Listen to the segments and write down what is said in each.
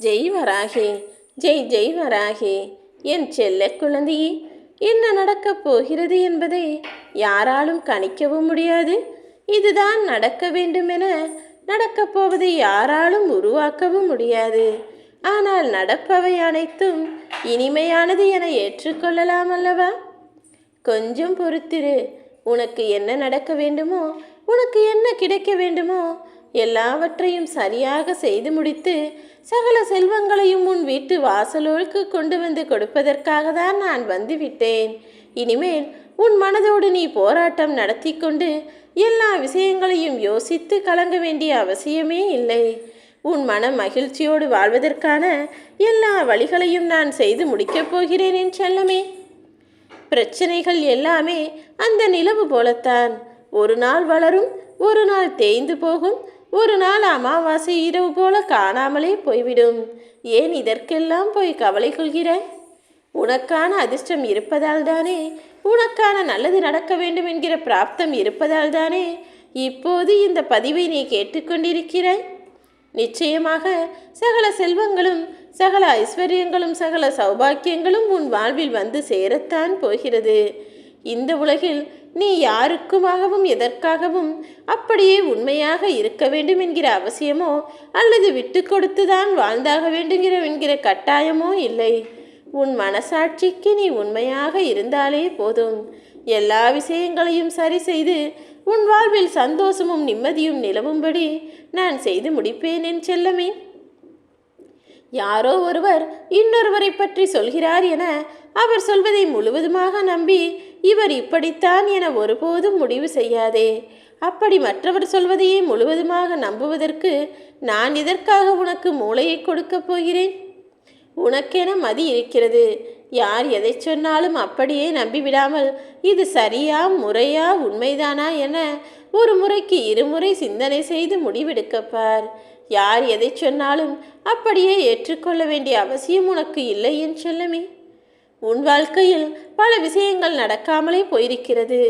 ஜெய் வராகி, ஜெய் ஜெய் வராகி. என் செல்ல குழந்தையே, என்ன நடக்கப் போகிறது என்பதை யாராலும் கணிக்கவும் முடியாது. இதுதான் நடக்க வேண்டுமென நடக்கப் போவதை யாராலும் உருவாக்கவும் முடியாது. ஆனால் நடப்பவை அனைத்தும் இனிமையானது என ஏற்றுக்கொள்ளலாம் அல்லவா? கொஞ்சம் பொறுத்திரு. உனக்கு என்ன நடக்க வேண்டுமோ, உனக்கு என்ன கிடைக்க வேண்டுமோ எல்லாவற்றையும் சரியாக செய்து முடித்து சகல செல்வங்களையும் உன் வீட்டு வாசலோருக்கு கொண்டு வந்து கொடுப்பதற்காக தான் நான் வந்துவிட்டேன். இனிமேல் உன் மனதோடு நீ போராட்டம் நடத்தி கொண்டு எல்லா விஷயங்களையும் யோசித்து கலங்க வேண்டிய அவசியமே இல்லை. உன் மன மகிழ்ச்சியோடு வாழ்வதற்கான எல்லா வழிகளையும் நான் செய்து முடிக்கப் போகிறேன் என் செல்லமே. பிரச்சனைகள் எல்லாமே அந்த நிலவு போலத்தான். ஒரு நாள் வளரும், ஒரு நாள் தேய்ந்து போகும், ஒரு நாள் அமாவாசை இரவு போல காணாமலே போய்விடும். ஏன் இதற்கெல்லாம் போய் கவலை கொள்கிறாய்? உனக்கான அதிர்ஷ்டம் இருப்பதால் தானே, உனக்கான நல்லது நடக்க வேண்டும் என்கிற பிராப்தம் இருப்பதால் தானே இப்போது இந்த பதிவை நீ கேட்டுக்கொண்டிருக்கிறாய். நிச்சயமாக சகல செல்வங்களும், சகல ஐஸ்வர்யங்களும், சகல சௌபாக்கியங்களும் உன் வாழ்வில் வந்து சேரத்தான் போகிறது. இந்த உலகில் நீ யாருக்குமாகவும் எதற்காகவும் அப்படியே உண்மையாக இருக்க வேண்டும் என்கிற அவசியமோ அல்லது விட்டு கொடுத்துதான் வாழ்ந்தாக வேண்டுங்கிற என்கிற கட்டாயமோ இல்லை. உன் மனசாட்சிக்கு நீ உண்மையாக இருந்தாலே போதும். எல்லா விஷயங்களையும் சரி செய்து உன் வாழ்வில் சந்தோஷமும் நிம்மதியும் நிலவும்படி நான் செய்து முடிப்பேன் என் செல்லமே. யாரோ ஒருவர் இன்னொருவரை பற்றி சொல்கிறார் என அவர் சொல்வதை முழுவதுமாக நம்பி இவர் இப்படித்தான் என ஒருபோதும் முடிவு செய்யாதே. அப்படி மற்றவர் சொல்வதையே முழுவதுமாக நம்புவதற்கு நான் இதற்காக உனக்கு மூளையை கொடுக்கப் போகிறேன்? உனக்கென மதி இருக்கிறது. யார் எதை சொன்னாலும் அப்படியே நம்பிவிடாமல் இது சரியா, முறையா, உண்மைதானா என ஒரு முறைக்கு இருமுறை சிந்தனை செய்து முடிவெடுக்கப்பார். யார் எதை சொன்னாலும் அப்படியே ஏற்றுக்கொள்ள வேண்டிய அவசியம் உனக்கு இல்லை என் செல்லமே. உன் வாழ்க்கையில் பல விஷயங்கள் நடக்காமலே போயிருக்கிறது.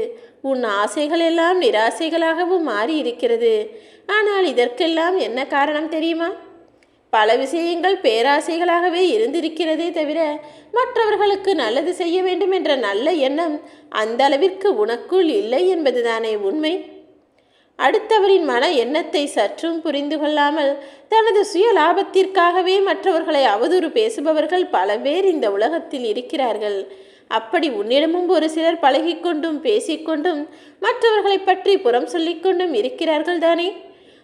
உன் ஆசைகள் எல்லாம் நிராசைகளாகவும் மாறி இருக்கிறது. ஆனால் இதற்கெல்லாம் என்ன காரணம் தெரியுமா? பல விஷயங்கள் பேராசைகளாகவே இருந்திருக்கிறதே தவிர மற்றவர்களுக்கு நல்லது செய்ய வேண்டும் என்ற நல்ல எண்ணம் அந்த அளவிற்கு உனக்குள் இல்லை என்பதுதானே உண்மை. அடுத்தவரின் மன எண்ணத்தை சற்றும் புரிந்து கொள்ளாமல் தனது சுய லாபத்திற்காகவே மற்றவர்களை அவதூறு பேசுபவர்கள் பல பேர் இந்த உலகத்தில் இருக்கிறார்கள். அப்படி உன்னிடமும் ஒரு சிலர் பழகிக்கொண்டும் பேசிக்கொண்டும் மற்றவர்களை பற்றி புறம் சொல்லிக்கொண்டும் இருக்கிறார்கள் தானே.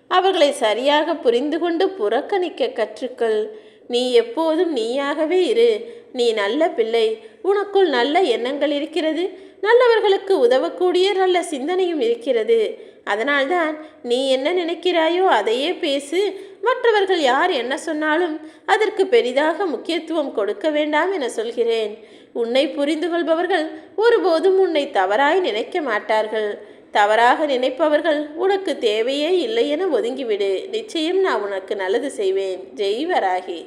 அவர்களை சரியாக புரிந்து கொண்டு புறக்கணிக்க கற்றுக்கொள். நீ எப்போதும் நீயாகவே இரு. நீ நல்ல பிள்ளை. உனக்குள் நல்ல எண்ணங்கள் இருக்கிறது. நல்லவர்களுக்கு உதவக்கூடிய நல்ல சிந்தனையும் இருக்கிறது. அதனால்தான் நீ என்ன நினைக்கிறாயோ அதையே பேசு. மற்றவர்கள் யார் என்ன சொன்னாலும் அதற்கு பெரிதாக முக்கியத்துவம் கொடுக்க வேண்டாம் என சொல்கிறேன். உன்னை புரிந்து கொள்பவர்கள் ஒருபோதும் உன்னை தவறாய் நினைக்க மாட்டார்கள். தவறாக நினைப்பவர்கள் உனக்கு தேவையே இல்லை என ஒதுங்கிவிடு. நிச்சயம் நான் உனக்கு நல்லது செய்வேன். ஜெய் வராகி.